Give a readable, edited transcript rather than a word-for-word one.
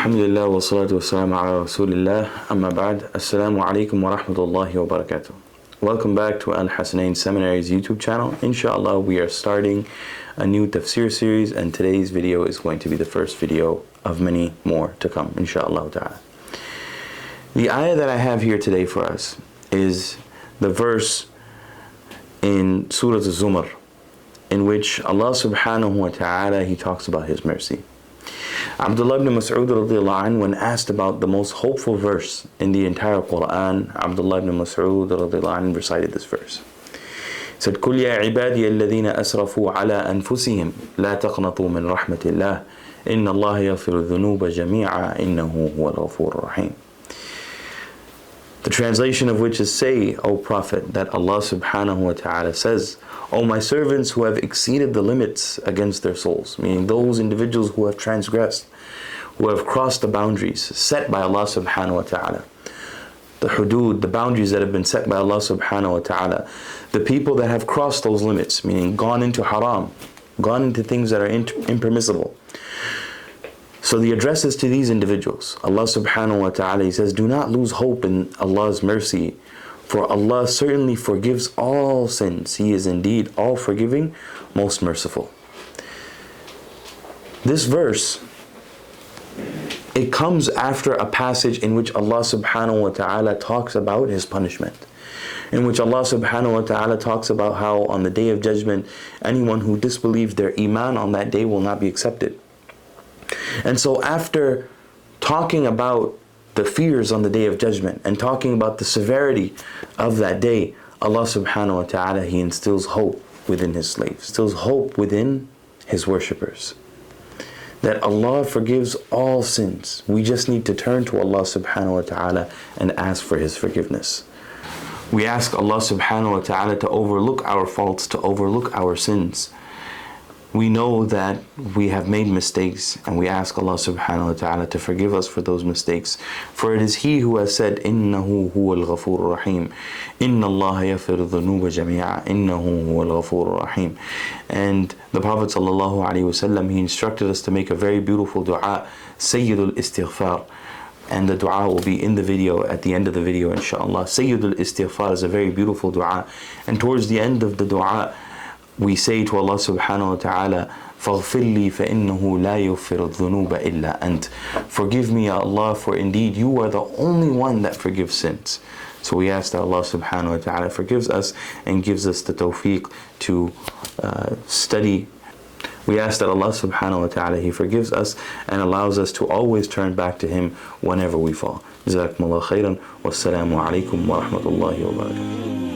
Alhamdulillah wa salatu wa salam ala rasulillah, amma ba'd. Assalamu alaikum wa rahmatullahi wa barakatuh. Welcome back to AlHussnain Seminary's YouTube channel. Inshallah, we are starting a new Tafseer series, and today's video is going to be the first video of many more to come, inshallah ta'ala. The ayah that I have here today for us is the verse in Surah Az-Zumar, in which Allah subhanahu wa ta'ala, He talks about His mercy. Abdullah ibn Mas'ud radiallahu anhu, when asked about the most hopeful verse in the entire Quran, Abdullah ibn Mas'ud radiallahu anhu recited this verse. He said, قُلْ يَا عِبَادِيَ الَّذِينَ أَسْرَفُوا عَلَىٰ أَنفُسِهِمْ لَا تَقْنَطُوا مِنْ رَحْمَةِ اللَّهِ إِنَّ اللَّهَ يَغْفِرُ الذُّنُوبَ جَمِيعًا إِنَّهُ هُوَ الْغَفُورُ الرَّحِيمُ. The translation of which is, say, O Prophet, that Allah subhanahu wa ta'ala says, O my servants who have exceeded the limits against their souls, meaning those individuals who have transgressed, who have crossed the boundaries set by Allah subhanahu wa ta'ala, the hudud, the boundaries that have been set by Allah subhanahu wa ta'ala, the people that have crossed those limits, meaning gone into haram, gone into things that are impermissible. So the address is to these individuals. Allah subhanahu wa ta'ala, He says, do not lose hope in Allah's mercy, for Allah certainly forgives all sins. He is indeed all forgiving, most merciful. This verse, it comes after a passage in which Allah subhanahu wa ta'ala talks about His punishment, in which Allah subhanahu wa ta'ala talks about how on the Day of Judgment, anyone who disbelieves their iman on that day will not be accepted. And so after talking about the fears on the Day of Judgment and talking about the severity of that day, Allah subhanahu wa ta'ala, He instills hope within His slaves, instills hope within His worshippers, that Allah forgives all sins. We just need to turn to Allah subhanahu wa ta'ala and ask for His forgiveness. We ask Allah subhanahu wa ta'ala to overlook our faults, to overlook our sins. We know that we have made mistakes, and we ask Allah subhanahu wa ta'ala to forgive us for those mistakes. For it is He who has said, إِنَّهُ هُوَ الْغَفُورُ الرَّحِيمُ إِنَّ اللَّهَ يَغْفِرُ الذُّنُوبَ جَمِيعًا إِنَّهُ هُوَ الْغَفُورُ الرَّحِيمُ. And the Prophet sallallahu alaihi wasallam, he instructed us to make a very beautiful dua, Sayyidul Istighfar. And the dua will be in the video, at the end of the video, inshallah. Sayyidul Istighfar is a very beautiful dua. And towards the end of the dua, we say to Allah subhanahu wa ta'ala, فَاغْفِرْ لِي فَإِنَّهُ لَا يُغْفِرُ الذُّنُوبَ إِلَّا أَنْتَ. Forgive me, Ya Allah, for indeed You are the only one that forgives sins. So we ask that Allah subhanahu wa ta'ala forgives us and gives us the tawfiq to study. We ask that Allah subhanahu wa ta'ala, He forgives us and allows us to always turn back to Him whenever we fall. Jazakumullah khairan. Wassalamu alaikum wa rahmatullahi wa barakatuh.